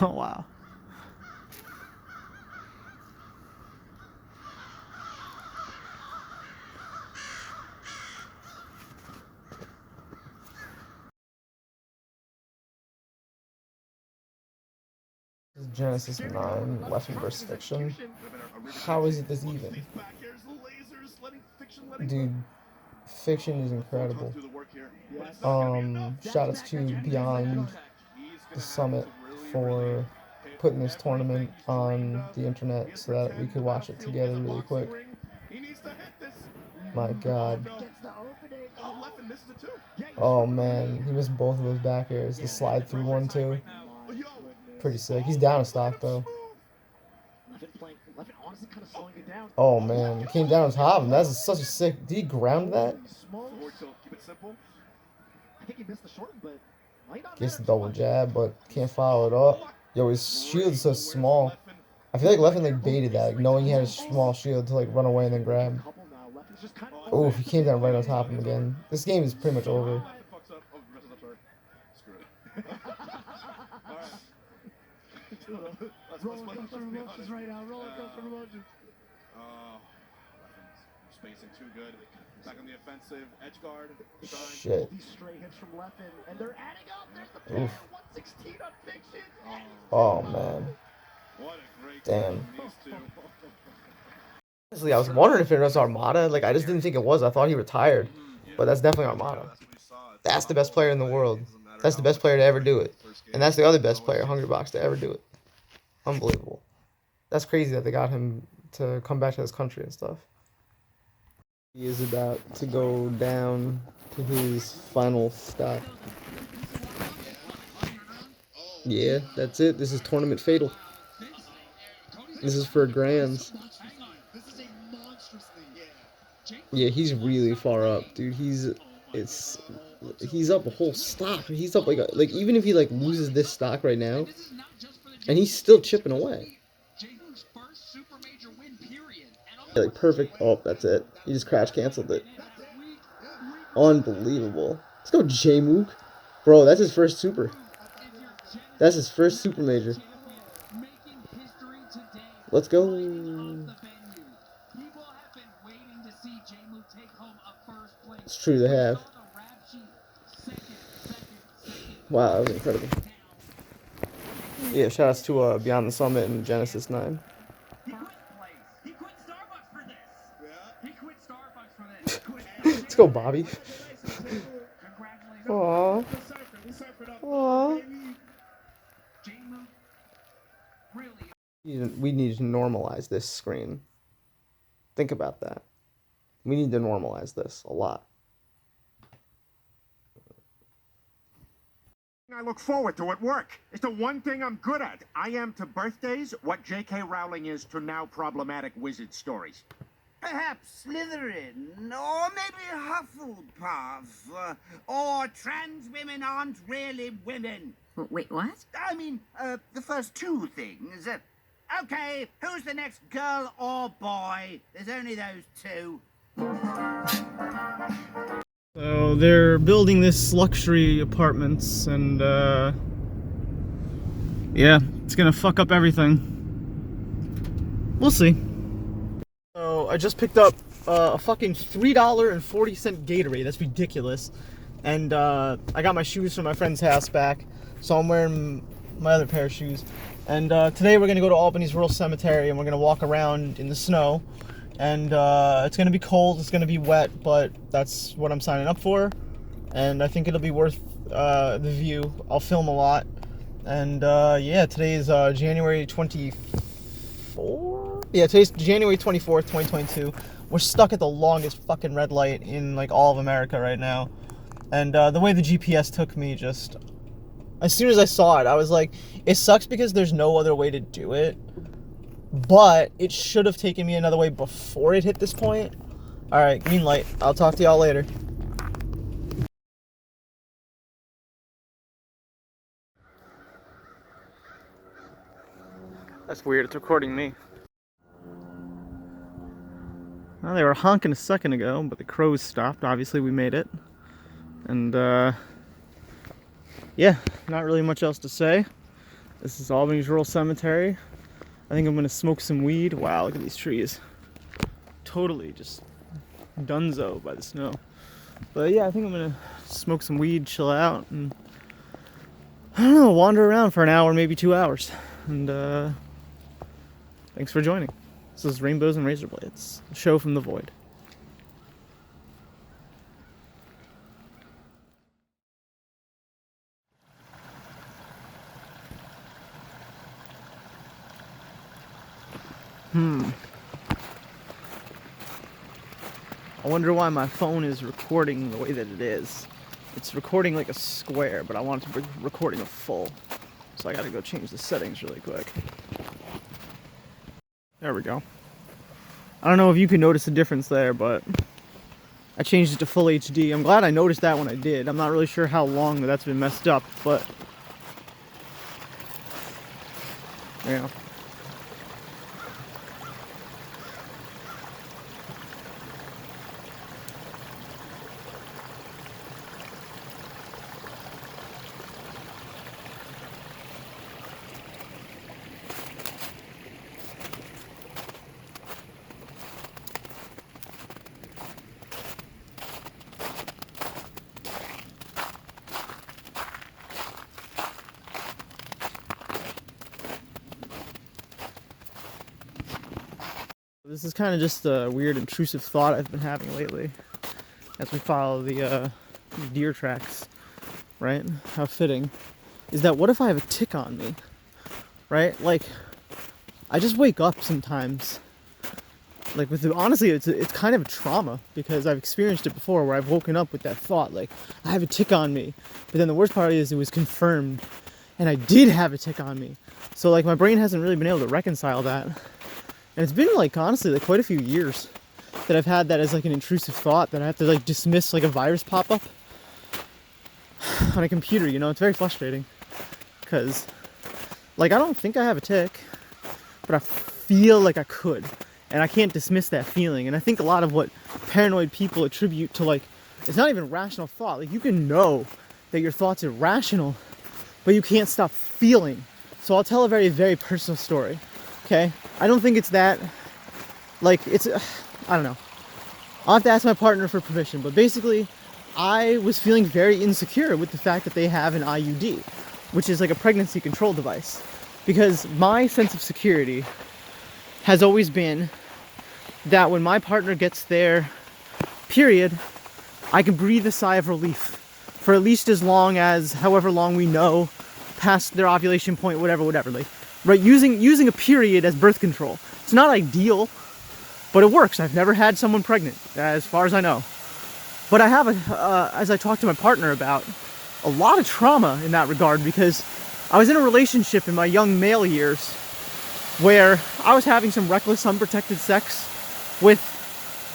Oh, wow. This is Genesis 9, Lesson vs. Fiction. How is it this even? Dude, Fiction is incredible. Shoutouts to Beyond the Summit for putting this tournament on the internet so that we could watch it together really quick. My God. Oh man, he missed both of those back airs. The slide through one too. Pretty sick. He's down a stock though. Oh man, he came down on top of him. That's such a sick. Did he ground that? Gets the double jab, but can't follow it up. Yo, his shield's so small. I feel like Leffen like baited that, like, knowing he had a small shield to like run away and then grab. Oh, he came down right on top of him again. This game is pretty much over. Spacing too good. Back on the offensive. Edge guard. Shit. Oof. Oh man. Damn. Honestly, I was wondering if it was Armada. Like, I just didn't think it was. I thought he retired. But that's definitely Armada. That's the best player in the world. That's the best player to ever do it. And that's the other best player, Hungrybox, to ever do it. Unbelievable. That's crazy that they got him to come back to this country and stuff. He is about to go down to his final stop. Yeah, that's it. This is tournament fatal. This is for grands. Yeah, he's really far up, dude. He's up a whole stock. He's up like even if he like loses this stock right now, and he's still chipping away. Yeah, like perfect. Oh, that's it. He just crash canceled it. Unbelievable. Let's go, J-Mook. Bro, that's his first super. That's his first super major. Let's go. It's true to have. Wow, that was incredible. Yeah, shoutouts to Beyond the Summit and Genesis 9. Let's go, Bobby. Aww. Aww. We need to normalize this screen. Think about that. We need to normalize this a lot. I look forward to at work. It's the one thing I'm good at. I am to birthdays what J.K. Rowling is to now problematic wizard stories. Perhaps Slytherin, or maybe Hufflepuff, or trans women aren't really women. Wait, what? I mean, the first two things. Okay, who's the next girl or boy? There's only those two. So they're building this luxury apartments, and yeah, it's gonna fuck up everything. We'll see. So I just picked up a fucking $3.40 Gatorade. That's ridiculous. And I got my shoes from my friend's house back, so I'm wearing my other pair of shoes. And today we're gonna go to Albany's Rural Cemetery, and we're gonna walk around in the snow. And it's gonna be cold, it's gonna be wet, but that's what I'm signing up for. And I think it'll be worth the view. I'll film a lot. And yeah, today is January 24th. Yeah, today's January 24th, 2022. We're stuck at the longest fucking red light in like all of America right now. And the way the GPS took me, just as soon as I saw it, I was like, it sucks because there's no other way to do it. But it should have taken me another way before it hit this point. Alright, green light. I'll talk to y'all later. That's weird, it's recording me. Well, they were honking a second ago, but the crows stopped. Obviously, we made it. And, yeah, not really much else to say. This is Albany's Rural Cemetery. I think I'm gonna smoke some weed. Wow, look at these trees. Totally just dunzo by the snow. But yeah, I think I'm gonna smoke some weed, chill out, and I don't know, wander around for an hour, maybe 2 hours. And thanks for joining. This is Rainbows and Razor Blades, a show from the void. I wonder why my phone is recording the way that it is. It's recording like a square, but I want it to be recording a full. So I gotta go change the settings really quick. There we go. I don't know if you can notice the difference there, but I changed it to full HD. I'm glad I noticed that when I did. I'm not really sure how long that's been messed up, but there you go. This is kind of just a weird intrusive thought I've been having lately as we follow the deer tracks, right? How fitting. Is that what if I have a tick on me, right? Like, I just wake up sometimes. Like, honestly, it's kind of a trauma because I've experienced it before where I've woken up with that thought, like, I have a tick on me. But then the worst part is it was confirmed and I did have a tick on me. So, like, my brain hasn't really been able to reconcile that. And it's been, like, honestly, like, quite a few years that I've had that as, like, an intrusive thought that I have to, like, dismiss, like, a virus pop-up on a computer, you know? It's very frustrating. Because, like, I don't think I have a tick, but I feel like I could. And I can't dismiss that feeling. And I think a lot of what paranoid people attribute to, like, it's not even rational thought. Like, you can know that your thoughts are rational, but you can't stop feeling. So I'll tell a very, very personal story. Okay, I don't think it's that, like, it's, I don't know. I'll have to ask my partner for permission, but basically, I was feeling very insecure with the fact that they have an IUD, which is like a pregnancy control device. Because my sense of security has always been that when my partner gets their period, I can breathe a sigh of relief for at least as long as, however long we know, past their ovulation point, whatever, like, right, using a period as birth control. It's not ideal, but it works. I've never had someone pregnant, as far as I know. But I have, as I talked to my partner about, a lot of trauma in that regard because I was in a relationship in my young male years where I was having some reckless, unprotected sex with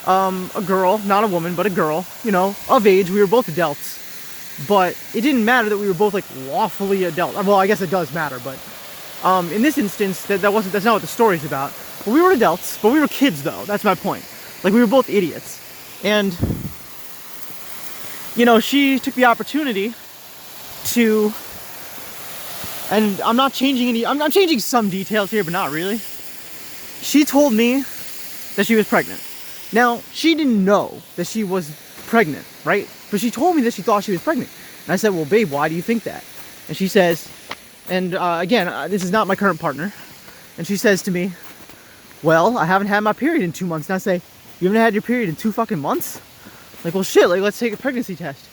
a girl, not a woman, but a girl, you know, of age. We were both adults, but it didn't matter that we were both, like, lawfully adult. Well, I guess it does matter, but in this instance, that's not what the story's about. But we were adults, but we were kids, though. That's my point. Like, we were both idiots. And, you know, she took the opportunity to, and I'm not changing any, I'm changing some details here, but not really. She told me that she was pregnant. Now, she didn't know that she was pregnant, right? But she told me that she thought she was pregnant. And I said, well, babe, why do you think that? And she says, and again, this is not my current partner. And she says to me, well, I haven't had my period in 2 months. And I say, you haven't had your period in 2 fucking months? Like, well, shit, like, let's take a pregnancy test.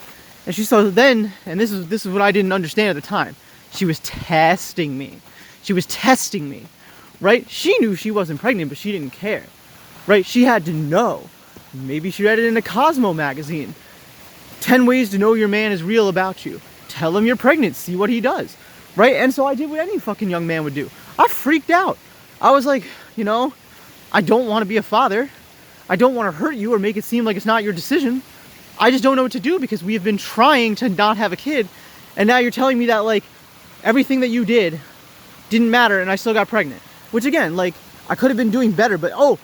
And she said, then, and this is what I didn't understand at the time. She was testing me. She was testing me, right? She knew she wasn't pregnant, but she didn't care, right? She had to know. Maybe she read it in a Cosmo magazine. 10 ways to know your man is real about you. Tell him you're pregnant, see what he does. Right? And so I did what any fucking young man would do. I freaked out. I was like, you know, I don't want to be a father. I don't want to hurt you or make it seem like it's not your decision. I just don't know what to do because we have been trying to not have a kid. And now you're telling me that, like, everything that you did didn't matter and I still got pregnant. Which, again, like, I could have been doing better. But, oh,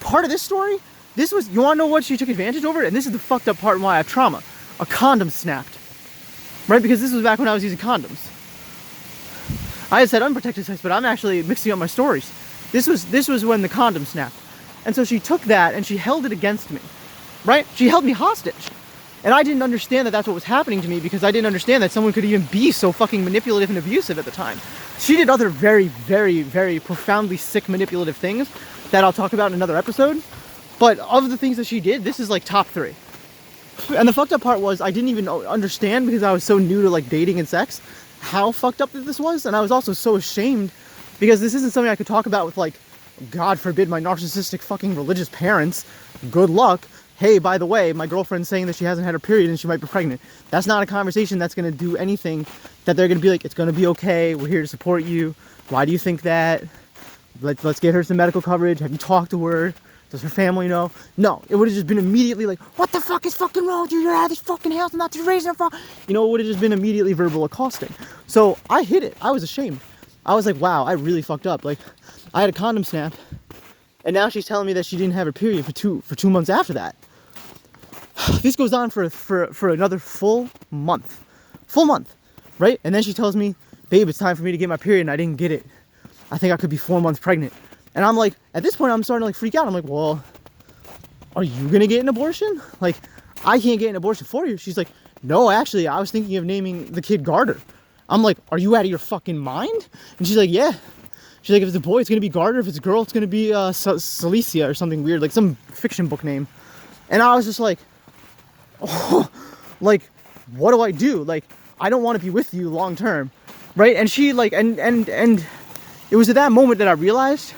part of this story, this was, you want to know what she took advantage over? And this is the fucked up part and why I have trauma. A condom snapped. Right? Because this was back when I was using condoms. I had said unprotected sex, but I'm actually mixing up my stories. This was when the condom snapped. And so she took that and she held it against me, right? She held me hostage. And I didn't understand that that's what was happening to me, because I didn't understand that someone could even be so fucking manipulative and abusive at the time. She did other very, very, very profoundly sick manipulative things that I'll talk about in another episode. But of the things that she did, this is like top 3. And the fucked up part was I didn't even understand, because I was so new to like dating and sex, how fucked up that this was. And I was also so ashamed, because this isn't something I could talk about with, like, God forbid, my narcissistic fucking religious parents. Good luck. Hey, by the way, my girlfriend's saying that she hasn't had her period and she might be pregnant. That's not a conversation that's going to do anything that they're going to be like, it's going to be okay. We're here to support you. Why do you think that? Let's get her some medical coverage. Have you talked to her? Does her family know? No, it would have just been immediately like, what the fuck is fucking wrong with you? You're out of this fucking house and not to raise her. You know, it would have just been immediately verbal accosting. So I hid it. I was ashamed. I was like, wow, I really fucked up. Like, I had a condom snap, and now she's telling me that she didn't have her period for two months after that. This goes on for another full month, right? And then she tells me, babe, it's time for me to get my period, and I didn't get it. I think I could be 4 months pregnant. And I'm like, at this point, I'm starting to like freak out. I'm like, well, are you gonna get an abortion? Like, I can't get an abortion for you. She's like, no, actually, I was thinking of naming the kid Garter. I'm like, are you out of your fucking mind? And she's like, yeah. She's like, if it's a boy, it's gonna be Garter. If it's a girl, it's gonna be Celicia or something weird, like some fiction book name. And I was just like, oh, like, what do I do? Like, I don't want to be with you long term, right? And she like, and it was at that moment that I realized,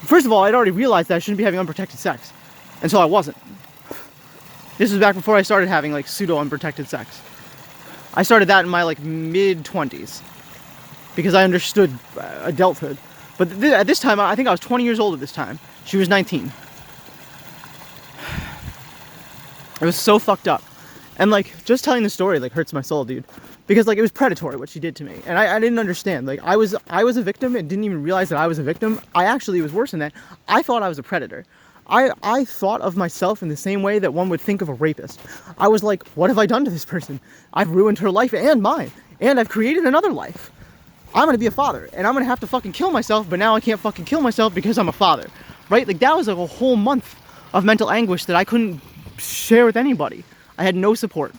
first of all, I'd already realized that I shouldn't be having unprotected sex, and so I wasn't. This was back before I started having like pseudo unprotected sex. I started that in my like mid-20s, because I understood adulthood. But at this time, I think I was 20 years old at this time. She was 19. It was so fucked up. And like, just telling the story like hurts my soul, dude. Because like, it was predatory what she did to me. And I didn't understand. Like, I was a victim and didn't even realize that I was a victim. It was worse than that. I thought I was a predator. I thought of myself in the same way that one would think of a rapist. I was like, what have I done to this person? I've ruined her life and mine. And I've created another life. I'm gonna be a father, and I'm gonna have to fucking kill myself, but now I can't fucking kill myself because I'm a father. Right? Like, that was like a whole month of mental anguish that I couldn't share with anybody. I had no support.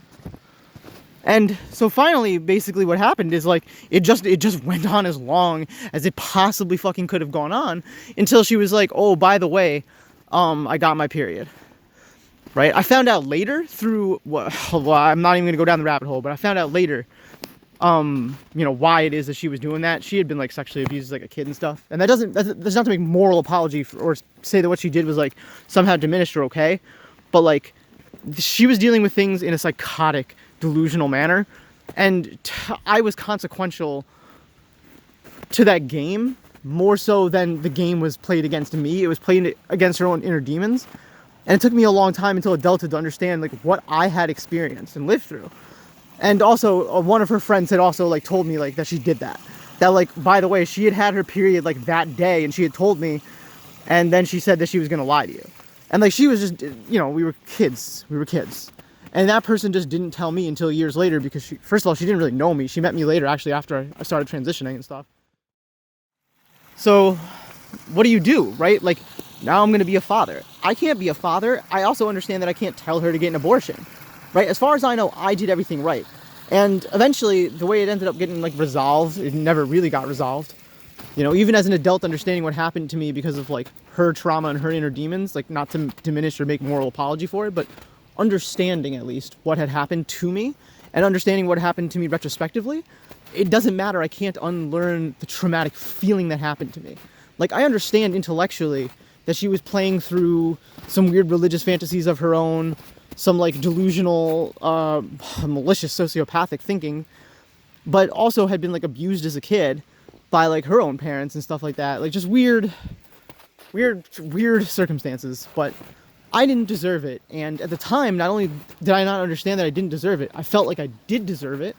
And so finally, basically what happened is like, it just went on as long as it possibly fucking could have gone on, until she was like, oh, by the way, I got my period. Right? I found out later through, well, I'm not even gonna go down the rabbit hole, but I found out later, you know, why it is that she was doing that. She had been like sexually abused as like a kid and stuff. And that's not to make moral apology or say that what she did was like somehow diminished or okay. But like, she was dealing with things in a psychotic, delusional manner. And I was consequential to that game, more so than the game was played against me. It was played against her own inner demons. And it took me a long time until adulthood to understand like what I had experienced and lived through. And also, one of her friends had also like told me like that she did that. That like, by the way, she had her period like that day, and she had told me, and then she said that she was gonna lie to you. And like, she was just, you know, we were kids. And that person just didn't tell me until years later, because she, first of all, she didn't really know me. She met me later, actually, after I started transitioning and stuff. So what do, right? Like, now I'm gonna be a father. I can't be a father. I also understand that I can't tell her to get an abortion. Right? As far as I know, I did everything right. And eventually, the way it ended up getting like resolved, it never really got resolved. You know, even as an adult, understanding what happened to me because of like her trauma and her inner demons, like, not to diminish or make moral apology for it, but understanding at least what had happened to me and understanding what happened to me retrospectively, it doesn't matter. I can't unlearn the traumatic feeling that happened to me. Like, I understand intellectually that she was playing through some weird religious fantasies of her own, some like delusional, malicious sociopathic thinking, but also had been like abused as a kid by like her own parents and stuff like that. Like, just weird circumstances. But I didn't deserve it. And at the time, not only did I not understand that I didn't deserve it, I felt like I did deserve it,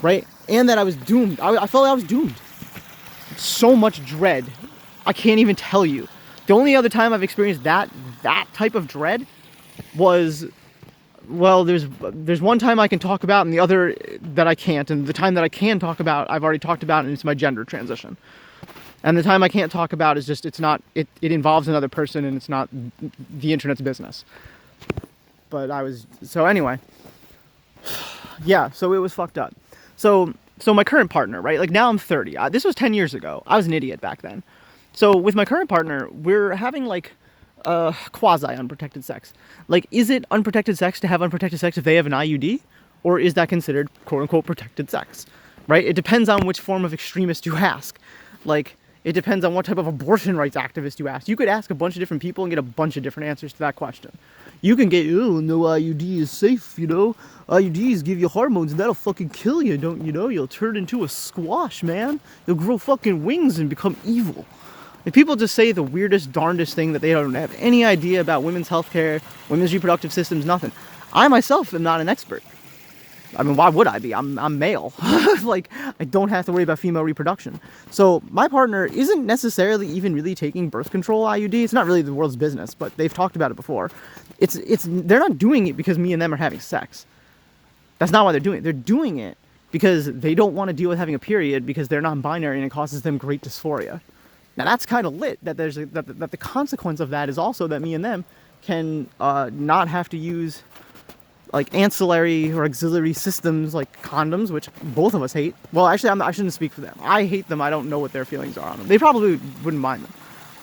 right? And that I was doomed. I felt like I was doomed. So much dread. I can't even tell you. The only other time I've experienced that type of dread was Well, there's one time I can talk about and the other that I can't. And the time that I can talk about, I've already talked about, and it's my gender transition. And the time I can't talk about is just, it involves another person, and it's not the internet's business. But so anyway. Yeah, so it was fucked up. So my current partner, right? Like, now I'm 30. This was 10 years ago. I was an idiot back then. So with my current partner, we're having like quasi unprotected sex. Like, is it unprotected sex to have unprotected sex if they have an IUD, or is that considered quote unquote protected sex? Right? It depends on which form of extremist you ask. Like, it depends on what type of abortion rights activist you ask. You could ask a bunch of different people and get a bunch of different answers to that question. You can get, oh, no IUD is safe, you know? IUDs give you hormones and that'll fucking kill you, don't you know? You'll turn into a squash, man. You'll grow fucking wings and become evil. If people just say the weirdest, darndest thing that they don't have any idea about women's healthcare, women's reproductive systems, nothing. I myself am not an expert. I mean, why would I be? I'm male. Like, I don't have to worry about female reproduction. So my partner isn't necessarily even really taking birth control IUD. It's not really the world's business, but they've talked about it before. They're not doing it because me and them are having sex. That's not why they're doing it. They're doing it because they don't want to deal with having a period because they're non-binary and it causes them great dysphoria. Now that's kind of lit. That that the consequence of that is also that me and them can not have to use like ancillary or auxiliary systems like condoms, which both of us hate. Well, actually, I shouldn't speak for them. I hate them. I don't know what their feelings are on them. They probably wouldn't mind them,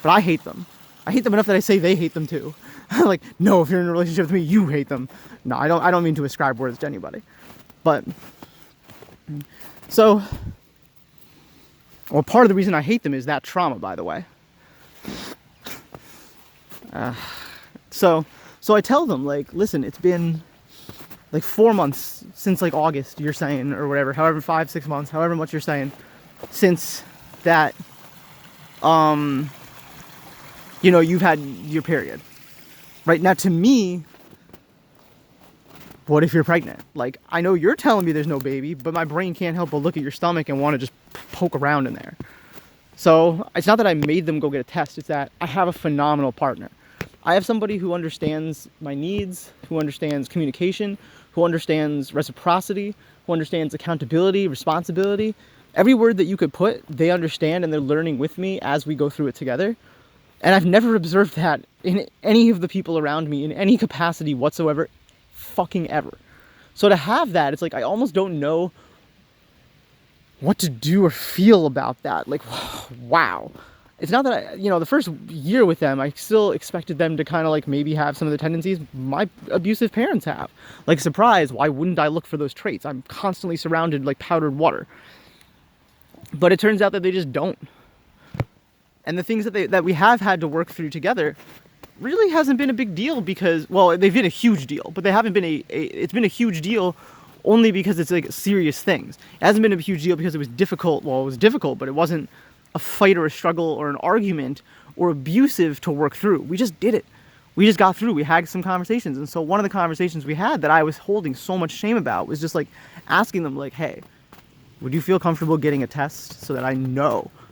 but I hate them. I hate them enough that I say they hate them too. Like, no, if you're in a relationship with me, you hate them. No, I don't mean to ascribe words to anybody. But so, well, part of the reason I hate them is that trauma, by the way. So I tell them, like, listen, it's been like 4 months since like August, you're saying, or whatever, however, 5-6 months, however much you're saying, since that, you know, you've had your period. Right now, to me, what if you're pregnant? Like, I know you're telling me there's no baby, but my brain can't help but look at your stomach and want to just poke around in there. So it's not that I made them go get a test. It's that I have a phenomenal partner. I have somebody who understands my needs, who understands communication, who understands reciprocity, who understands accountability, responsibility. Every word that you could put, they understand, and they're learning with me as we go through it together. And I've never observed that in any of the people around me in any capacity whatsoever, fucking ever. So to have that, it's like I almost don't know what to do or feel about that. Like, wow. It's not that the first year with them, I still expected them to kind of like maybe have some of the tendencies my abusive parents have. Like, surprise, why wouldn't I look for those traits? I'm constantly surrounded like powdered water. But it turns out that they just don't. And the things that we have had to work through together really hasn't been a big deal because, well, they've been a huge deal, but they haven't been it's been a huge deal only because it's like serious things. It hasn't been a huge deal because it was difficult. Well, it was difficult, but it wasn't a fight or a struggle or an argument or abusive to work through. We just did it. We just got through. We had some conversations. And so one of the conversations we had that I was holding so much shame about was just like asking them, like, hey, would you feel comfortable getting a test so that I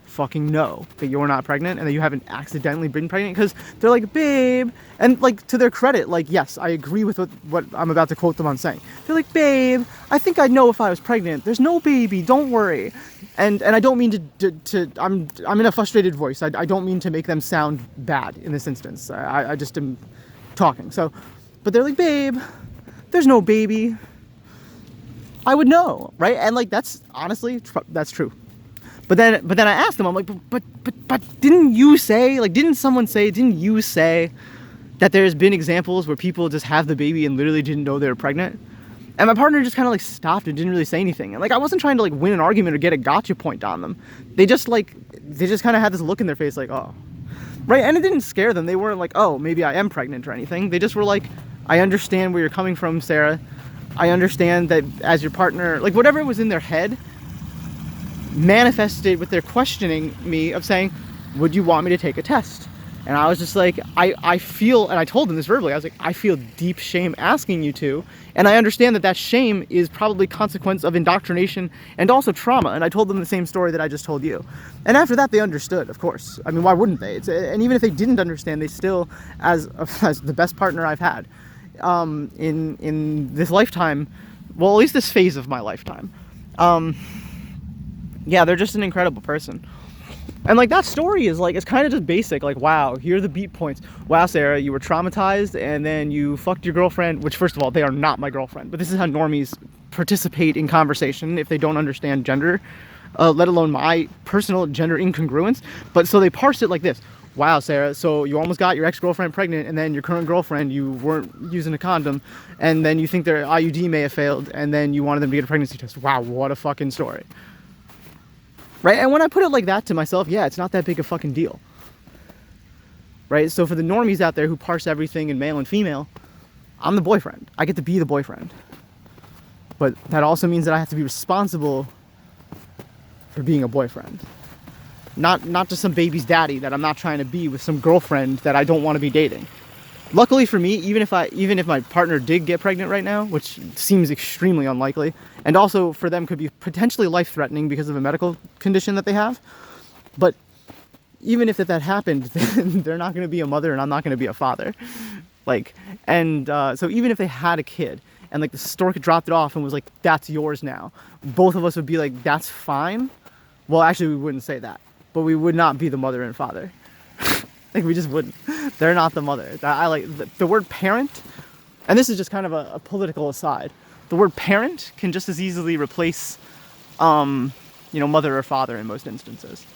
fucking know that you're not pregnant and that you haven't accidentally been pregnant? Because they're like, babe, and like, to their credit, like, yes, I agree with what I'm about to quote them on saying. They're like, babe, I think I'd know if I was pregnant. There's no baby, don't worry. And I don't mean to I'm in a frustrated voice. I don't mean to make them sound bad in this instance. I just am talking. So, but they're like, babe, there's no baby. I would know, right? And like, that's honestly, that's true. But then I asked them, I'm like, but didn't you say that there's been examples where people just have the baby and literally didn't know they were pregnant? And my partner just kind of like stopped and didn't really say anything. And like, I wasn't trying to like win an argument or get a gotcha point on them. They just kind of had this look in their face like, oh, right. And it didn't scare them. They weren't like, oh, maybe I am pregnant or anything. They just were like, I understand where you're coming from, Sarah. I understand that as your partner, like whatever was in their head manifested with their questioning me of saying, would you want me to take a test? And I was just like, I feel, and I told them this verbally, I was like, I feel deep shame asking you to, and I understand that shame is probably consequence of indoctrination and also trauma. And I told them the same story that I just told you. And after that, they understood, of course. I mean, why wouldn't they? And even if they didn't understand, they still, as the best partner I've had, in this lifetime, well, at least this phase of my lifetime. Yeah, they're just an incredible person. And like that story is like, it's kind of just basic, like, wow, here are the beat points. Wow, Sarah, you were traumatized and then you fucked your girlfriend, which first of all, they are not my girlfriend, but this is how normies participate in conversation if they don't understand gender, let alone my personal gender incongruence. But so they parse it like this. Wow, Sarah, so you almost got your ex-girlfriend pregnant, and then your current girlfriend, you weren't using a condom, and then you think their IUD may have failed, and then you wanted them to get a pregnancy test. Wow, what a fucking story. Right? And when I put it like that to myself, yeah, it's not that big a fucking deal. Right? So for the normies out there who parse everything in male and female, I'm the boyfriend. I get to be the boyfriend. But that also means that I have to be responsible for being a boyfriend. Not just some baby's daddy that I'm not trying to be with some girlfriend that I don't want to be dating. Luckily for me, even if my partner did get pregnant right now, which seems extremely unlikely, and also for them could be potentially life-threatening because of a medical condition that they have, but even if that happened, then they're not going to be a mother and I'm not going to be a father. Like, and so even if they had a kid and like the stork dropped it off and was like, that's yours now, both of us would be like, that's fine. Well, actually, we wouldn't say that. But we would not be the mother and father. Like, we just wouldn't. They're not the mother. I like the word parent, and this is just kind of a political aside. The word parent can just as easily replace, mother or father in most instances.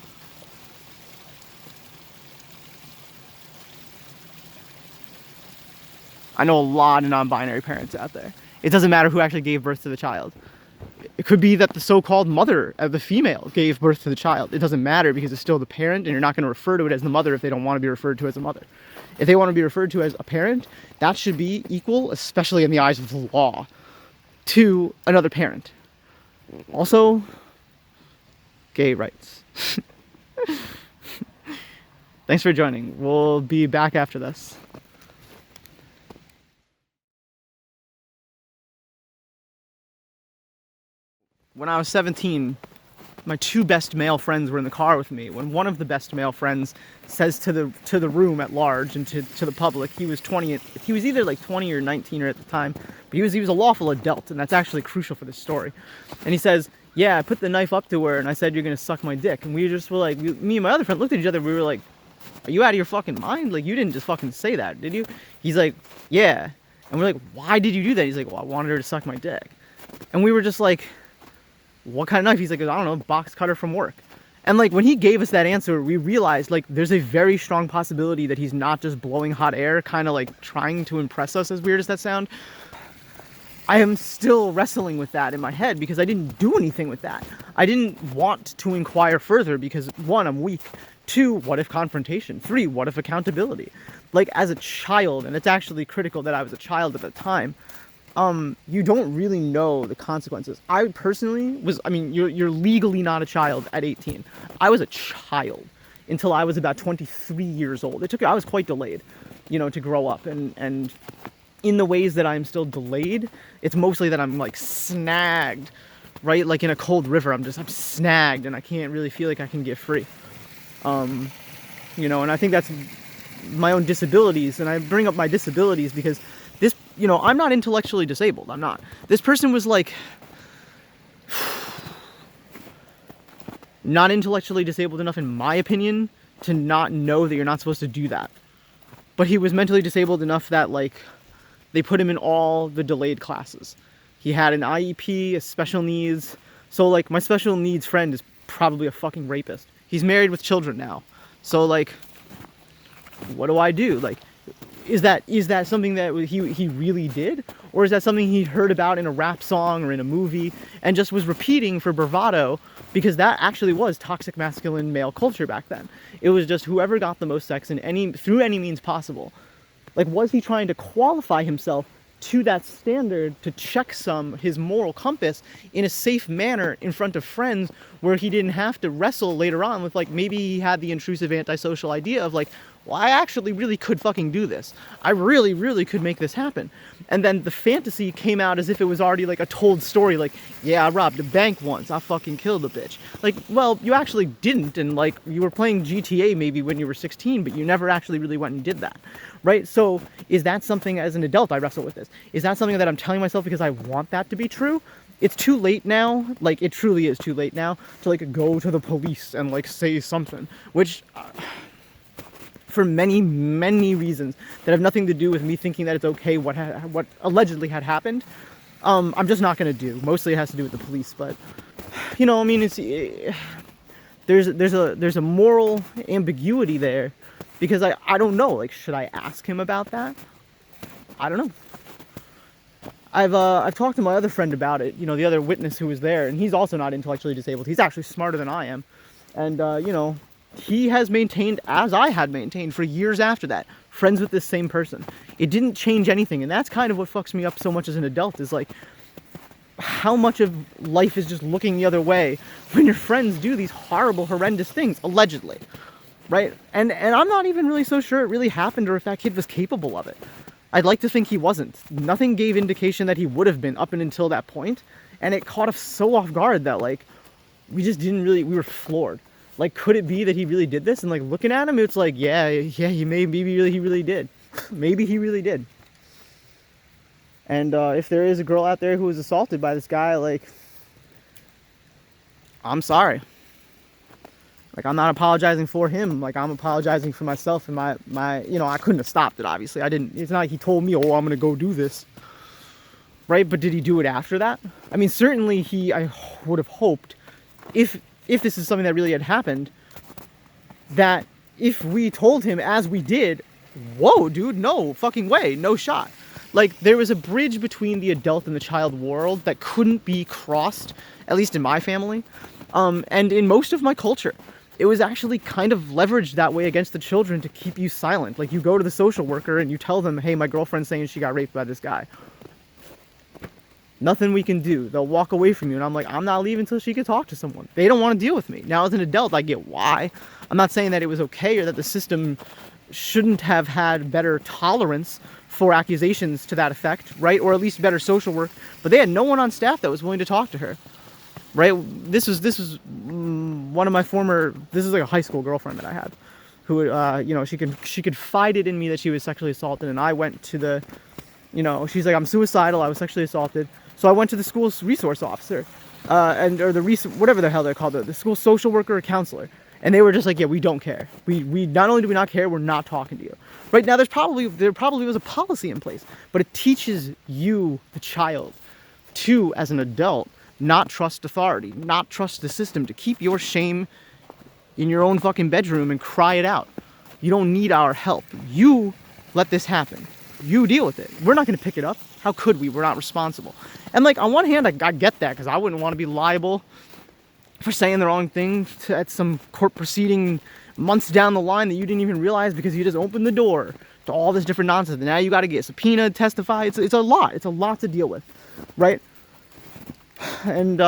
I know a lot of non-binary parents out there. It doesn't matter who actually gave birth to the child. It could be that the so-called mother of the female gave birth to the child. It doesn't matter because it's still the parent, and you're not going to refer to it as the mother if they don't want to be referred to as a mother. If they want to be referred to as a parent, that should be equal, especially in the eyes of the law, to another parent. Also, gay rights. Thanks for joining. We'll be back after this. When I was 17, my two best male friends were in the car with me. When one of the best male friends says to the room at large and to the public, he was 20. He was either like 20 or 19 at the time, but he was a lawful adult, and that's actually crucial for this story. And he says, "Yeah, I put the knife up to her, and I said you're gonna suck my dick." And we just were like, me and my other friend looked at each other. We were like, "Are you out of your fucking mind? Like, you didn't just fucking say that, did you?" He's like, "Yeah." And we're like, "Why did you do that?" He's like, "Well, I wanted her to suck my dick." And we were just like, what kind of knife? He's like, I don't know, box cutter from work. And like when he gave us that answer, we realized like there's a very strong possibility that he's not just blowing hot air, kind of like trying to impress us, as weird as that sound. I am still wrestling with that in my head because I didn't do anything with that. I didn't want to inquire further because 1, I'm weak. 2, what if confrontation? 3, what if accountability? Like as a child, and it's actually critical that I was a child at the time, you don't really know the consequences. I personally was, you're legally not a child at 18. I was a child until I was about 23 years old. I was quite delayed, to grow up. And in the ways that I'm still delayed, it's mostly that I'm like snagged, right? Like in a cold river, I'm snagged and I can't really feel like I can get free. And I think that's my own disabilities. And I bring up my disabilities because this, I'm not intellectually disabled. I'm not. This person was like not intellectually disabled enough, in my opinion, to not know that you're not supposed to do that. But he was mentally disabled enough that like they put him in all the delayed classes. He had an IEP, a special needs. So like my special needs friend is probably a fucking rapist. He's married with children now. So like, what do I do? Like, is that something that he really did? Or is that something he heard about in a rap song or in a movie and just was repeating for bravado? Because that actually was toxic masculine male culture back then. It was just whoever got the most sex through any means possible. Like, was he trying to qualify himself to that standard to check his moral compass in a safe manner in front of friends where he didn't have to wrestle later on with like, maybe he had the intrusive antisocial idea of like, well, I actually really could fucking do this. I really, really could make this happen. And then the fantasy came out as if it was already like a told story, like, yeah, I robbed a bank once, I fucking killed a bitch. Like, well, you actually didn't, and like, you were playing GTA maybe when you were 16, but you never actually really went and did that, right? So, is that something, as an adult, I wrestle with this, is that something that I'm telling myself because I want that to be true? It's too late now, like, it truly is too late now, to like, go to the police and like, say something, which... for many, many reasons that have nothing to do with me thinking that it's okay what allegedly had happened, I'm just not gonna do. Mostly it has to do with the police, but you know, I mean, there's a moral ambiguity there, because I don't know, like, should I ask him about that? I don't know. I've talked to my other friend about it, you know, the other witness who was there, and he's also not intellectually disabled. He's actually smarter than I am, and you know, he has maintained, as I had maintained for years after that, friends with this same person. It didn't change anything, and that's kind of what fucks me up so much as an adult, is like, how much of life is just looking the other way when your friends do these horrible, horrendous things, allegedly, right? And I'm not even really so sure it really happened, or if that kid was capable of it. I'd like to think he wasn't. Nothing gave indication that he would have been up and until that point, and it caught us so off guard that, like, we were floored. Like, could it be that he really did this? And like, looking at him, it's like, yeah, he really did. Maybe he really did. And if there is a girl out there who was assaulted by this guy, like, I'm sorry. Like, I'm not apologizing for him. Like, I'm apologizing for myself and my, you know, I couldn't have stopped it, obviously. It's not like he told me, oh, I'm gonna go do this. Right? But did he do it after that? I mean, certainly I would have hoped, if this is something that really had happened, that if we told him, as we did, whoa, dude, no fucking way, no shot. Like, there was a bridge between the adult and the child world that couldn't be crossed, at least in my family, and in most of my culture. It was actually kind of leveraged that way against the children to keep you silent. Like, you go to the social worker and you tell them, hey, my girlfriend's saying she got raped by this guy. Nothing we can do. They'll walk away from you. And I'm like, I'm not leaving until she can talk to someone. They don't want to deal with me. Now, as an adult, I get why. I'm not saying that it was okay or that the system shouldn't have had better tolerance for accusations to that effect, right? Or at least better social work. But they had no one on staff that was willing to talk to her, right? This was one of my this is like a high school girlfriend that I had, who, you know, she confided in me that she was sexually assaulted, and I went to the, you know, she's like, I'm suicidal, I was sexually assaulted. So I went to the school's resource officer, whatever the hell they're called, the school social worker or counselor. And they were just like, yeah, we don't care. We not only do we not care, we're not talking to you. Right now, there probably was a policy in place, but it teaches you, the child, to, as an adult, not trust authority, not trust the system, to keep your shame in your own fucking bedroom and cry it out. You don't need our help. You let this happen. You deal with it. We're not going to pick it up. How could we? We're not responsible. And like, on one hand, I get that, because I wouldn't want to be liable for saying the wrong thing at some court proceeding months down the line that you didn't even realize because you just opened the door to all this different nonsense. And now you got to get subpoenaed, testify. It's a lot. It's a lot to deal with, right? And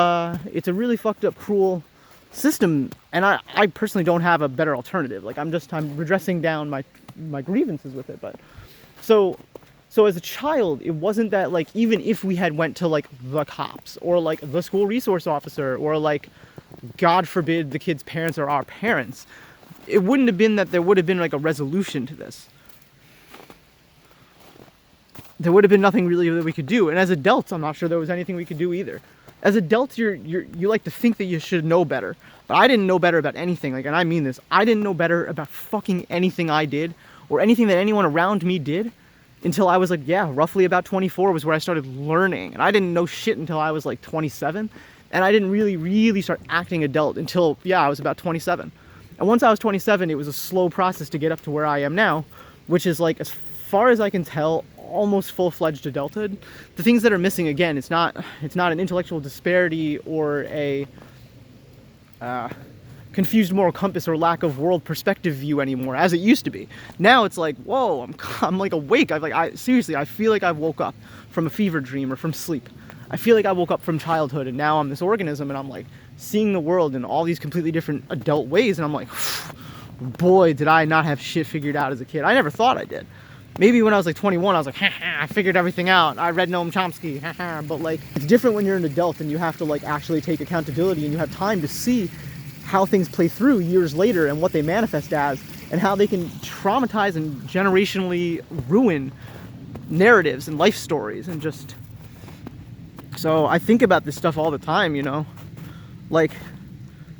it's a really fucked up, cruel system. And I personally don't have a better alternative. Like, I'm redressing down my grievances with it. But so as a child, it wasn't that, like, even if we had went to like the cops or like the school resource officer or like, God forbid, the kid's parents or our parents, it wouldn't have been that there would have been like a resolution to this. There would have been nothing really that we could do. And as adults, I'm not sure there was anything we could do either. As adults, you like to think that you should know better. But I didn't know better about anything. Like, and I mean this, I didn't know better about fucking anything I did or anything that anyone around me did until I was like, yeah, roughly about 24 was where I started learning. And I didn't know shit until I was like 27. And I didn't really start acting adult until, yeah, I was about 27. And once I was 27, it was a slow process to get up to where I am now, which is, like, as far as I can tell, almost full-fledged adulthood. The things that are missing, again, it's not an intellectual disparity or a confused moral compass or lack of world perspective view anymore, as it used to be. Now it's like, whoa, I'm like awake. Seriously, I feel like I've woke up from a fever dream or from sleep. I feel like I woke up from childhood and now I'm this organism and I'm like seeing the world in all these completely different adult ways, and I'm like, boy, did I not have shit figured out as a kid. I never thought I did. Maybe when I was like 21, I was like, ha ha, I figured everything out. I read Noam Chomsky, ha ha. But like, it's different when you're an adult and you have to like actually take accountability and you have time to see how things play through years later and what they manifest as and how they can traumatize and generationally ruin narratives and life stories and just... So I think about this stuff all the time, you know? Like,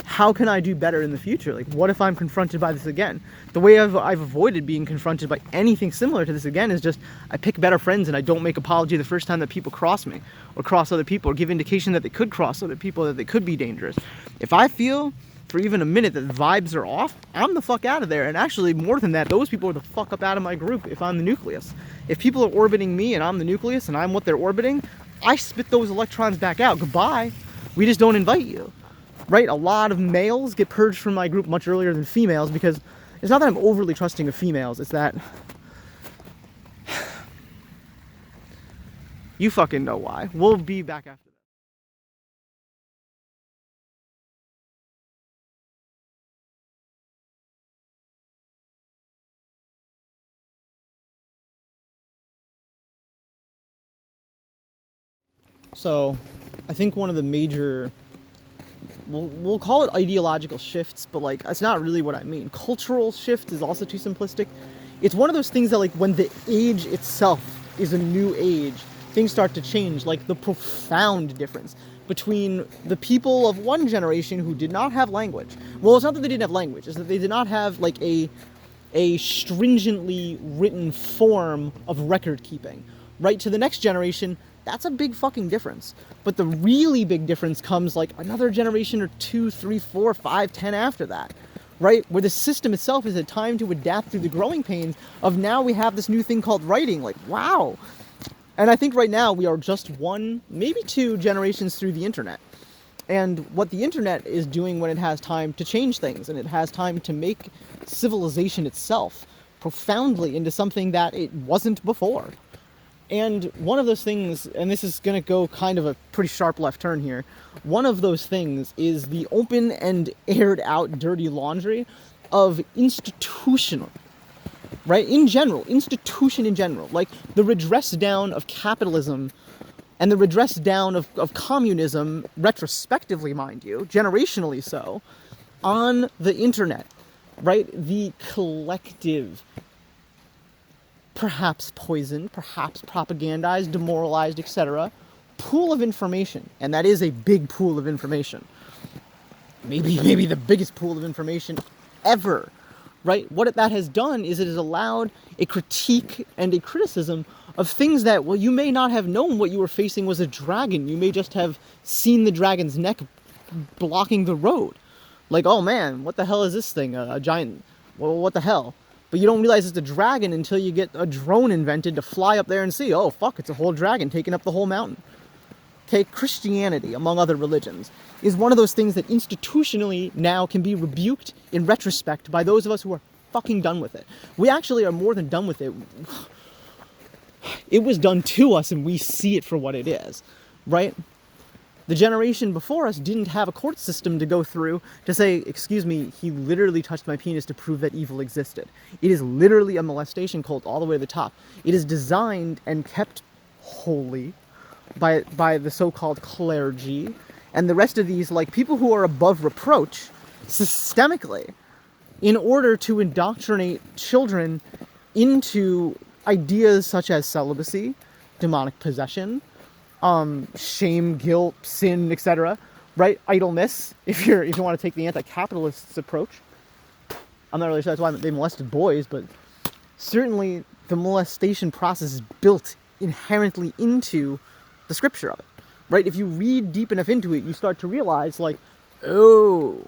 how can I do better in the future? Like, what if I'm confronted by this again? The way I've avoided being confronted by anything similar to this again is just I pick better friends and I don't make apology the first time that people cross me or cross other people or give indication that they could cross other people, that they could be dangerous. If I feel for even a minute that vibes are off, I'm the fuck out of there. And actually, more than that, those people are the fuck up out of my group if I'm the nucleus. If people are orbiting me and I'm the nucleus and I'm what they're orbiting, I spit those electrons back out. Goodbye. We just don't invite you. Right? A lot of males get purged from my group much earlier than females because it's not that I'm overly trusting of females, it's that you fucking know why. We'll be back after that. So, I think one of the major, we'll call it ideological shifts, but like, that's not really what I mean. Cultural shift is also too simplistic. It's one of those things that like, when the age itself is a new age, things start to change. Like the profound difference between the people of one generation who did not have language. Well, it's not that they didn't have language, it's that they did not have like a stringently written form of record keeping. Right, to the next generation, that's a big fucking difference. But the really big difference comes like another generation or 2, 3, 4, 5, 10 after that. Right? Where the system itself is a time to adapt through the growing pains of now we have this new thing called writing. Like, wow. And I think right now we are just 1, maybe 2 generations through the internet. And what the internet is doing when it has time to change things and it has time to make civilization itself profoundly into something that it wasn't before. And one of those things, and this is going to go kind of a pretty sharp left turn here, one of those things is the open and aired out dirty laundry of institutional, right? In general, institution in general, like the redress down of capitalism and the redress down of communism, retrospectively, mind you, generationally so, on the internet, right? The collective, perhaps poisoned, perhaps propagandized, demoralized, etc. pool of information, and that is a big pool of information. Maybe the biggest pool of information ever, right? What that has done is it has allowed a critique and a criticism of things that, well, you may not have known what you were facing was a dragon. You may just have seen the dragon's neck blocking the road. Like, oh man, what the hell is this thing? A giant, well, what the hell? But you don't realize it's a dragon until you get a drone invented to fly up there and see, oh fuck, it's a whole dragon taking up the whole mountain. Okay, Christianity, among other religions, is one of those things that institutionally now can be rebuked in retrospect by those of us who are fucking done with it. We actually are more than done with it. It was done to us and we see it for what it is, right? The generation before us didn't have a court system to go through to say, excuse me, he literally touched my penis to prove that evil existed. It is literally a molestation cult all the way to the top. It is designed and kept holy by the so-called clergy and the rest of these, like, people who are above reproach systemically in order to indoctrinate children into ideas such as celibacy, demonic possession, shame, guilt, sin, etc., right? Idleness, if you want to take the anti-capitalist approach. I'm not really sure that's why they molested boys, but certainly the molestation process is built inherently into the scripture of it, right? If you read deep enough into it, you start to realize, like, oh,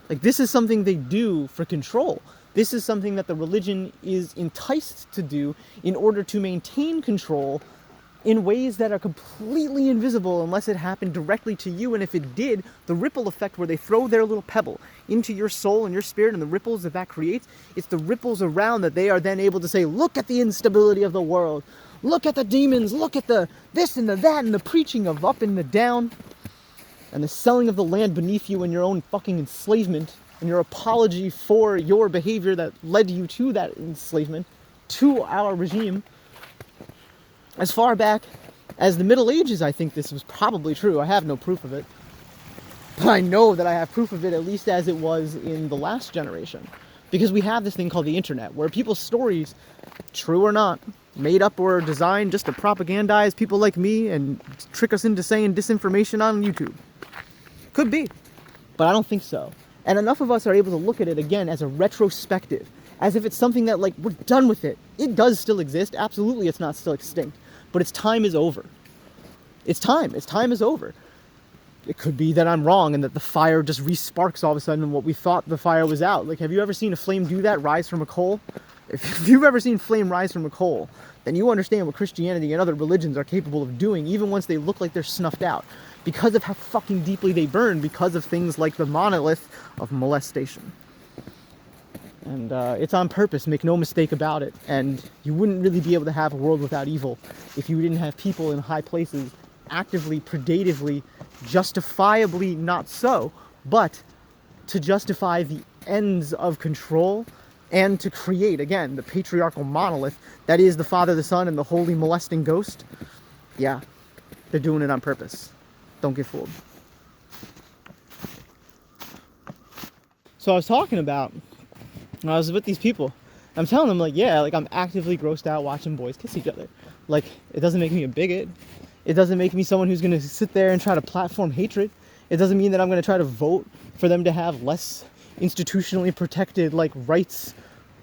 like this is something they do for control. This is something that the religion is enticed to do in order to maintain control in ways that are completely invisible unless it happened directly to you. And if it did, the ripple effect where they throw their little pebble into your soul and your spirit and the ripples that creates, it's the ripples around that they are then able to say, look at the instability of the world. Look at the demons. Look at the this and the that and the preaching of up and the down and the selling of the land beneath you and your own fucking enslavement and your apology for your behavior that led you to that enslavement, to our regime, as far back as the Middle Ages. I think this was probably true. I have no proof of it, but I know that I have proof of it, at least as it was in the last generation, because we have this thing called the internet, where people's stories, true or not, made up or designed just to propagandize people like me and trick us into saying disinformation on YouTube. Could be, but I don't think so. And enough of us are able to look at it again as a retrospective, as if it's something that, like, we're done with it. It does still exist. Absolutely, it's not still extinct, but its time is over. Its time is over. It could be that I'm wrong and that the fire just re-sparks all of a sudden and what we thought the fire was out. Like, have you ever seen a flame do that, rise from a coal? If you've ever seen flame rise from a coal, then you understand what Christianity and other religions are capable of doing, even once they look like they're snuffed out, because of how fucking deeply they burn, because of things like the monolith of molestation. And it's on purpose, make no mistake about it. And you wouldn't really be able to have a world without evil if you didn't have people in high places actively, predatively, justifiably not so, but to justify the ends of control and to create, again, the patriarchal monolith that is the Father, the Son, and the holy molesting ghost. Yeah, they're doing it on purpose. Don't get fooled. So I was talking about, I was with these people, I'm telling them, like, yeah, like, I'm actively grossed out watching boys kiss each other. Like, it doesn't make me a bigot. It doesn't make me someone who's going to sit there and try to platform hatred. It doesn't mean that I'm going to try to vote for them to have less institutionally protected, like, rights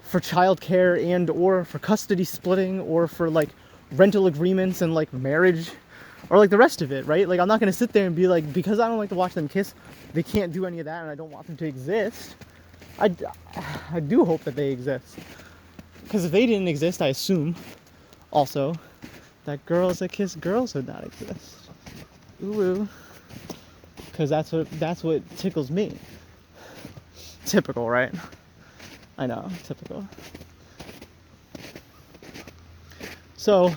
for childcare and or for custody splitting or for, like, rental agreements and, like, marriage or, like, the rest of it, right? Like, I'm not going to sit there and be like, because I don't like to watch them kiss, they can't do any of that and I don't want them to exist. I do hope that they exist. Because if they didn't exist, I assume also that girls that kiss girls would not exist. Ooh. Because that's what tickles me. Typical, right? I know, typical. So,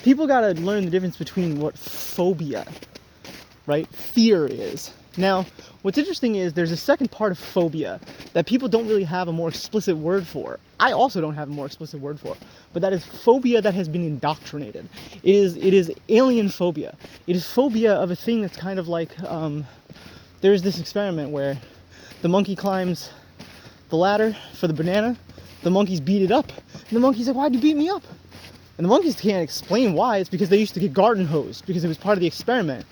people gotta learn the difference between what phobia, right, fear is. Now, what's interesting is there's a second part of phobia that people don't really have a more explicit word for. I also don't have a more explicit word for, but that is phobia that has been indoctrinated. It is alien phobia. It is phobia of a thing that's kind of like, there's this experiment where the monkey climbs the ladder for the banana, the monkeys beat it up, and the monkey's like, why'd you beat me up? And the monkeys can't explain why. It's because they used to get garden hosed, because it was part of the experiment,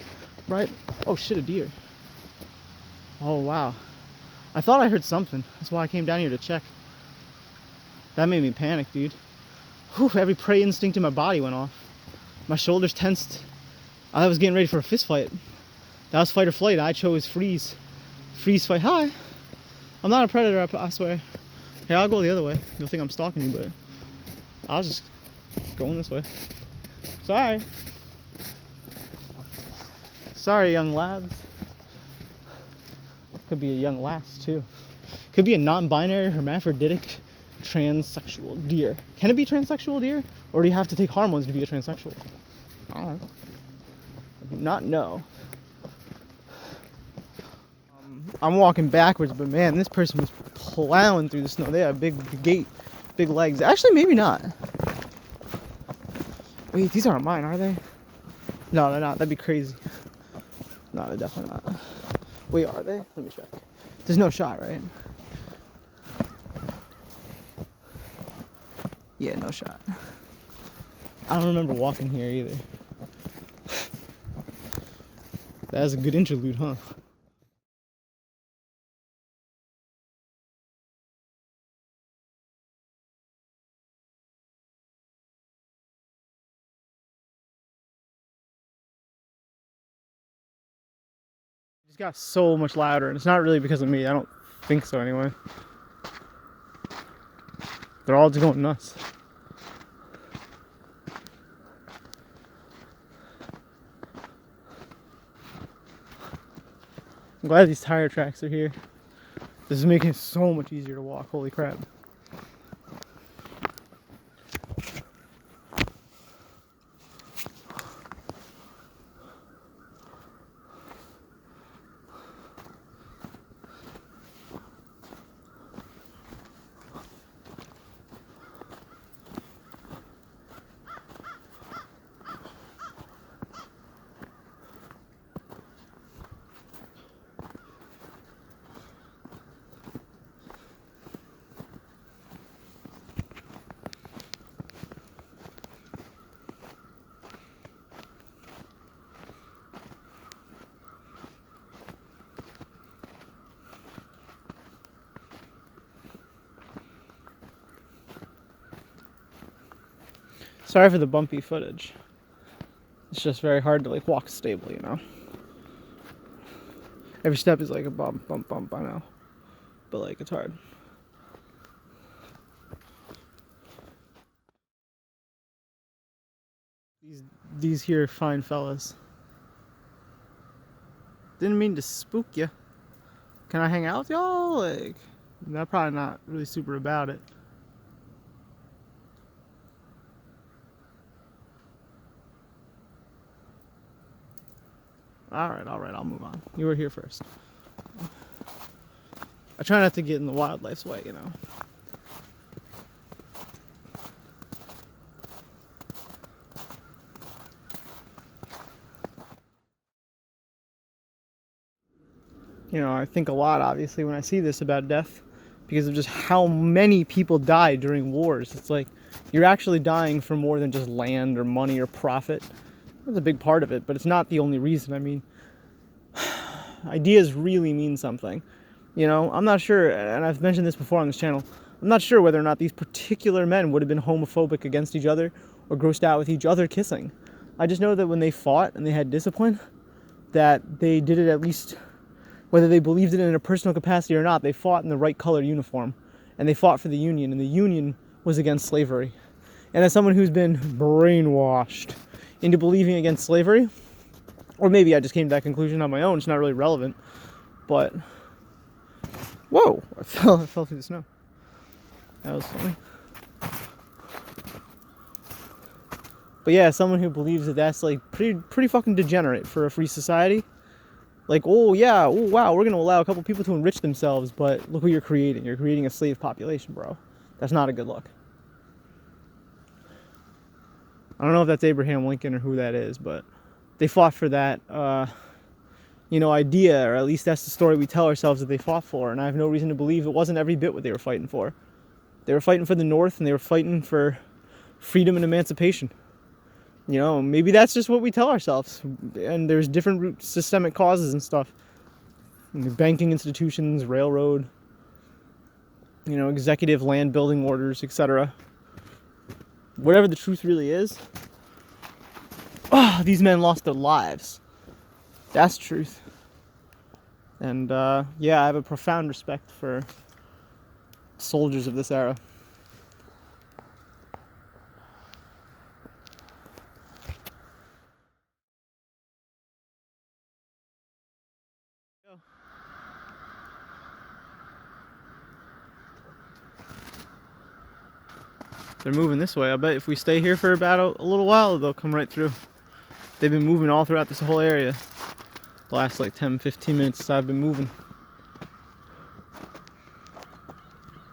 right? Oh shit, a deer. Oh wow. I thought I heard something. That's why I came down here to check. That made me panic, dude. Whew, every prey instinct in my body went off. My shoulders tensed. I was getting ready for a fist fight. That was fight or flight. I chose freeze. Freeze fight. Hi. I'm not a predator, I swear. Hey, I'll go the other way. You'll think I'm stalking you, but I was just going this way. Sorry. Sorry, young lads. Could be a young lass, too. Could be a non-binary, hermaphroditic, transsexual deer. Can it be transsexual deer? Or do you have to take hormones to be a transsexual? I don't know. I do not know. I'm walking backwards, but man, this person was plowing through the snow. They have big gait, big legs. Actually, maybe not. Wait, these aren't mine, are they? No, they're not. That'd be crazy. No, they're definitely not. Wait, are they? Let me check. There's no shot, right? Yeah, no shot. I don't remember walking here either. That was a good interlude, huh? It just got so much louder, and it's not really because of me. I don't think so anyway. They're all just going nuts. I'm glad these tire tracks are here. This is making it so much easier to walk. Holy crap. Sorry for the bumpy footage. It's just very hard to like walk stable, you know. Every step is like a bump, bump, bump, I know. But like, it's hard. These here fine fellas. Didn't mean to spook you. Can I hang out with y'all? Like, I'm probably not really super about it. Alright, I'll move on. You were here first. I try not to get in the wildlife's way, you know. You know, I think a lot, obviously, when I see this about death, because of just how many people die during wars. It's like, you're actually dying for more than just land or money or profit. That's a big part of it, but it's not the only reason. I mean, ideas really mean something. You know, I'm not sure, and I've mentioned this before on this channel, I'm not sure whether or not these particular men would have been homophobic against each other or grossed out with each other kissing. I just know that when they fought and they had discipline, that they did it at least, whether they believed it in a personal capacity or not, they fought in the right color uniform. And they fought for the Union, and the Union was against slavery. And as someone who's been brainwashed into believing against slavery, or maybe I just came to that conclusion on my own, it's not really relevant, but, whoa, I fell through the snow. That was funny. But yeah, someone who believes that that's like pretty fucking degenerate for a free society. Like, oh yeah, oh wow, we're gonna allow a couple people to enrich themselves, but look what you're creating. You're creating a slave population, bro. That's not a good look. I don't know if that's Abraham Lincoln or who that is, but they fought for that, you know, idea, or at least that's the story we tell ourselves that they fought for, and I have no reason to believe it wasn't every bit what they were fighting for. They were fighting for the North, and they were fighting for freedom and emancipation. You know, maybe that's just what we tell ourselves. And there's different systemic causes and stuff. Banking institutions, railroad, you know, executive land building orders, etc. Whatever the truth really is, these men lost their lives. That's truth. And yeah, I have a profound respect for soldiers of this era. They're moving this way. I bet if we stay here for about a little while, they'll come right through. They've been moving all throughout this whole area. The last like 10-15 minutes I've been moving.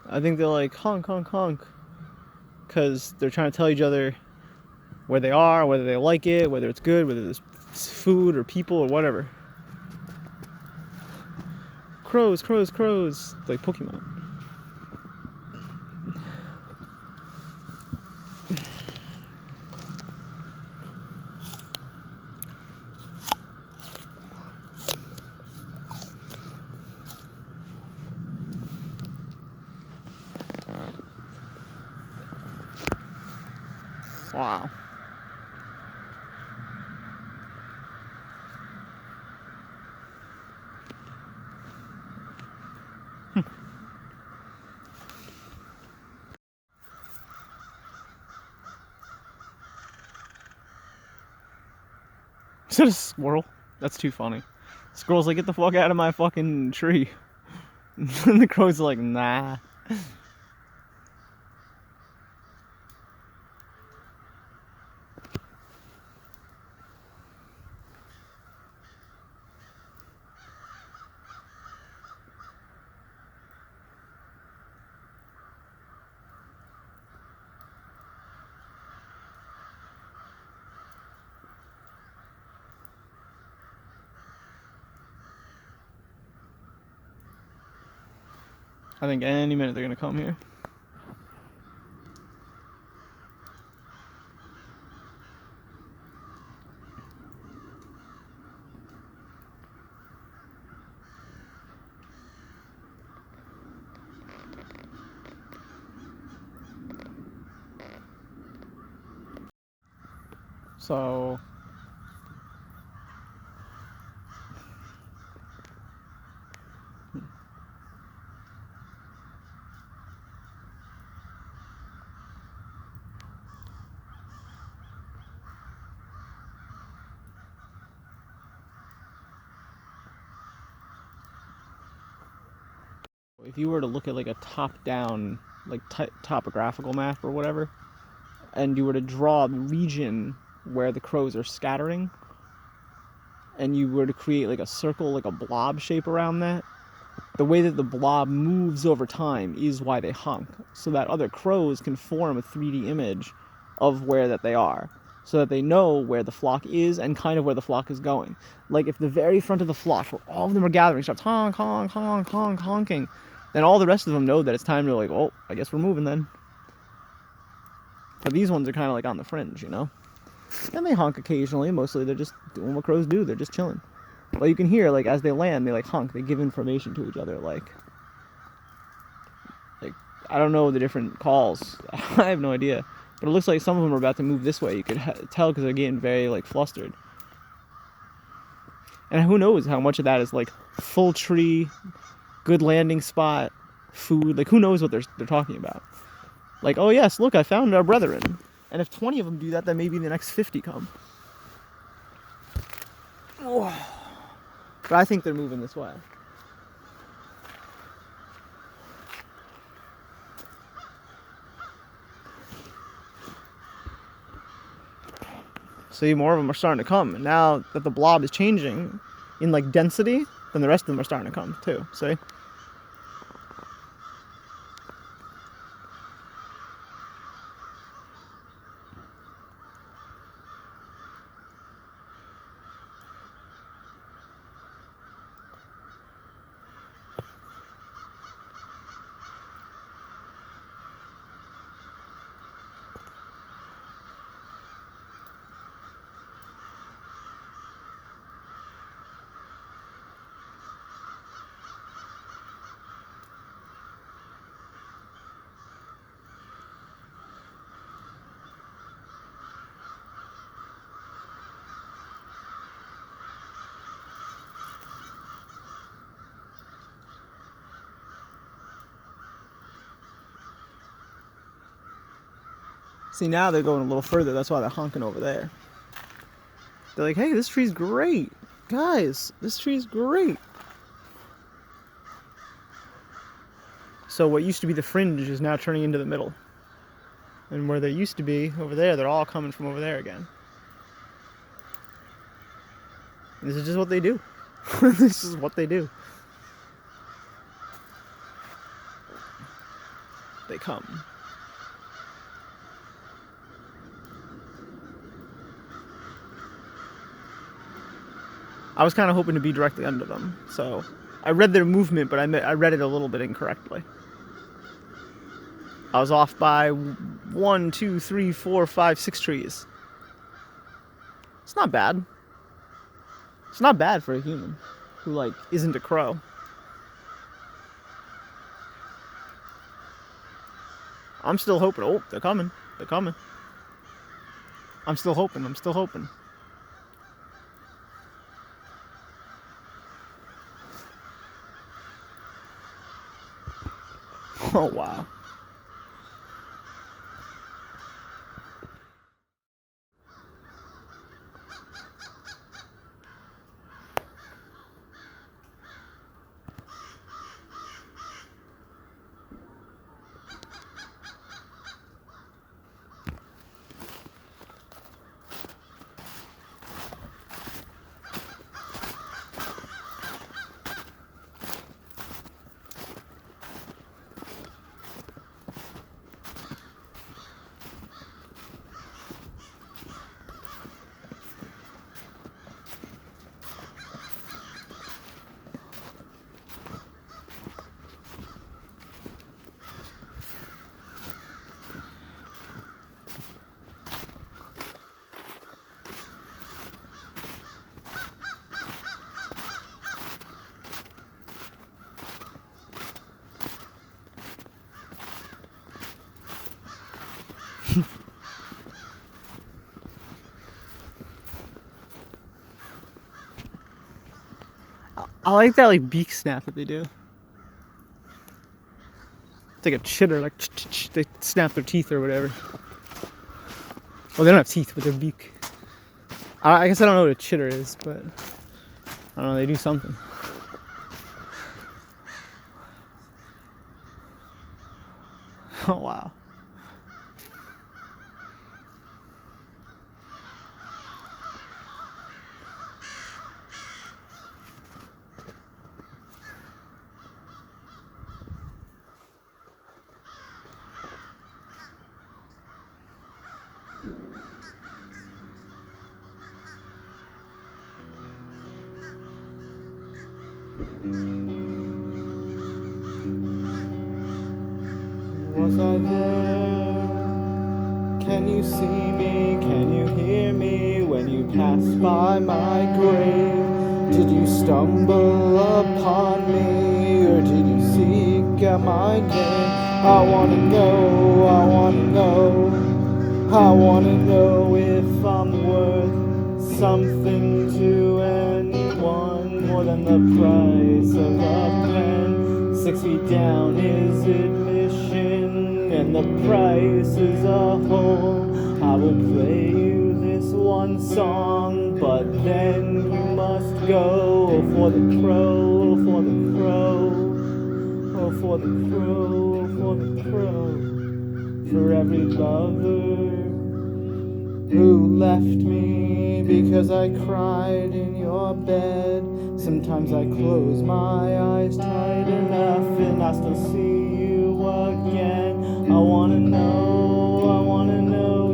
I think they're like honk, honk, honk, because they're trying to tell each other where they are, whether they like it, whether it's good, whether there's food or people or whatever. Crows, crows, crows, like Pokemon. Wow. Is that a squirrel? That's too funny. Squirrel's like, get the fuck out of my fucking tree. And the crow's like, nah. I think any minute they're gonna come here. So if you were to look at like a top-down, like topographical map or whatever, and you were to draw the region where the crows are scattering, and you were to create like a circle, like a blob shape around that, the way that the blob moves over time is why they honk, so that other crows can form a 3D image of where that they are, so that they know where the flock is and kind of where the flock is going. Like if the very front of the flock, where all of them are gathering, starts honk, honk, honk, honk, honking, then all the rest of them know that it's time to like, oh, I guess we're moving then. But these ones are kind of like on the fringe, you know? And they honk occasionally. Mostly they're just doing what crows do. They're just chilling. But you can hear, like, as they land, they like honk. They give information to each other, like I don't know the different calls. I have no idea. But it looks like some of them are about to move this way. You could tell because they're getting very, like, flustered. And who knows how much of that is, like, full tree, good landing spot, food. Like, who knows what they're talking about. Like, oh, yes, look, I found our brethren. And if 20 of them do that, then maybe the next 50 come. Oh. But I think they're moving this way. See, more of them are starting to come. And now that the blob is changing in, like, density, then the rest of them are starting to come, too. See? See, now they're going a little further. That's why they're honking over there. They're like, hey, this tree's great. Guys, this tree's great. So what used to be the fringe is now turning into the middle. And where they used to be, over there, they're all coming from over there again. And this is just what they do. This is what they do. They come. I was kind of hoping to be directly under them, so I read their movement, but I read it a little bit incorrectly. I was off by 1, 2, 3, 4, 5, 6 trees. It's not bad. It's not bad for a human who, like, isn't a crow. I'm still hoping. Oh, they're coming. They're coming. I'm still hoping. I'm still hoping. Oh, wow. I like that like beak snap that they do. It's like a chitter, like they snap their teeth or whatever. Well, they don't have teeth with their beak. I guess I don't know what a chitter is, but I don't know, they do something. Oh wow. Was I there? Can you see me? Can you hear me when you pass by my grave? Did you stumble upon me or did you seek out my name? I wanna know, I wanna know, I wanna know if I'm worth something to anyone more than the price of a pen. 6 feet down is admission, and the price is a hole. I will play you this one song, but then you must go. Oh, for the crow, oh, for the crow, oh, for the crow, oh, for the crow. For every lover who left me because I cried in your bed. Sometimes I close my eyes tight enough and I still see you again. I wanna know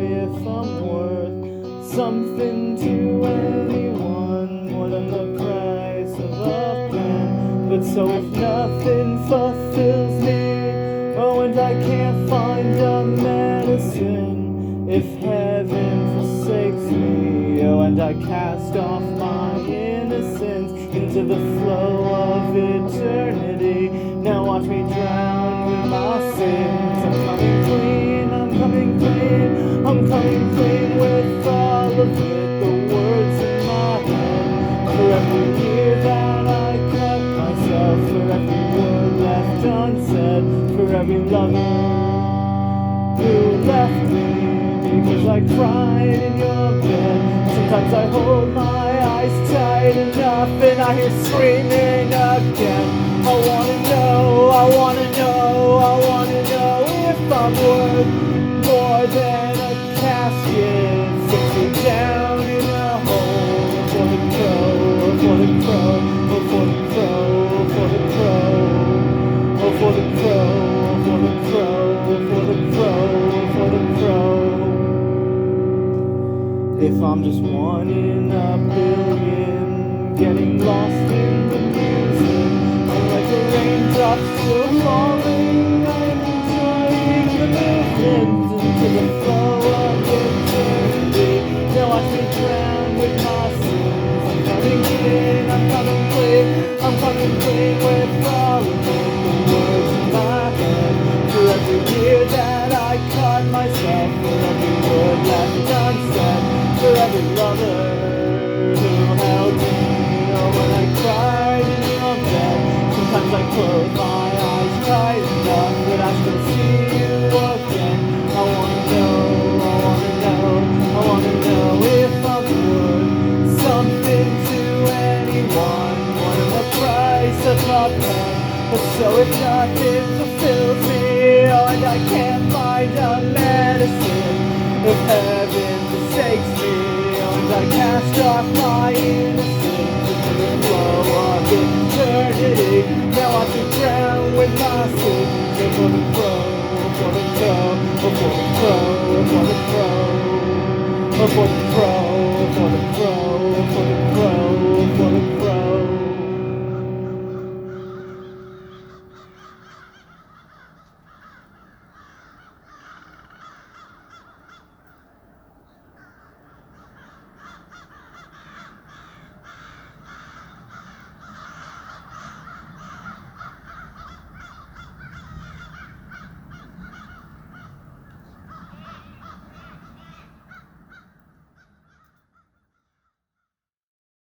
if I'm worth something to anyone more than the price of a pen. But so if nothing fulfills me, oh, and I can't find a medicine, if heaven forsakes me, oh, and I cast off my innocence into the flow of eternity, now watch me drown with my sins. I'm coming clean, I'm coming clean, I'm coming clean with all of it, the words in my head. For every year that I cut myself, for every word left unsaid, for every lover who left me because I cried in your bed. Sometimes I hold my eyes tight enough and I hear screaming again. I wanna know, I wanna know, I wanna know if I'm worth more than a casket. 6 feet down in a hole. For the crow, for the crow, oh, for the crow, for the crow, oh, for the crow, for the crow, for the crow, for the crow. If I'm just one in a billion, getting lost in the music, I'm like the raindrops still falling, I'm enjoying the movement into the flow of eternity. Now watch me drown with my sins. I'm coming clean, I'm coming clean, I'm coming clean with all of it, the words in my head. For every year that I cut myself, for every word left unsaid, for every lover who held me, oh, when I cried in your bed. Sometimes I close my eyes tight enough that I still see you again. I wanna know, I wanna know, I wanna know if I'm worth something to anyone more than the price of a pen. But so if nothing fulfills me, oh, and I can't find a medicine, if heaven forsakes me, oh, and I cast off my innocence into the flow of eternity, now I can drown with my sins. For the crow, for the crow, for the crow, for the crow, for the crow.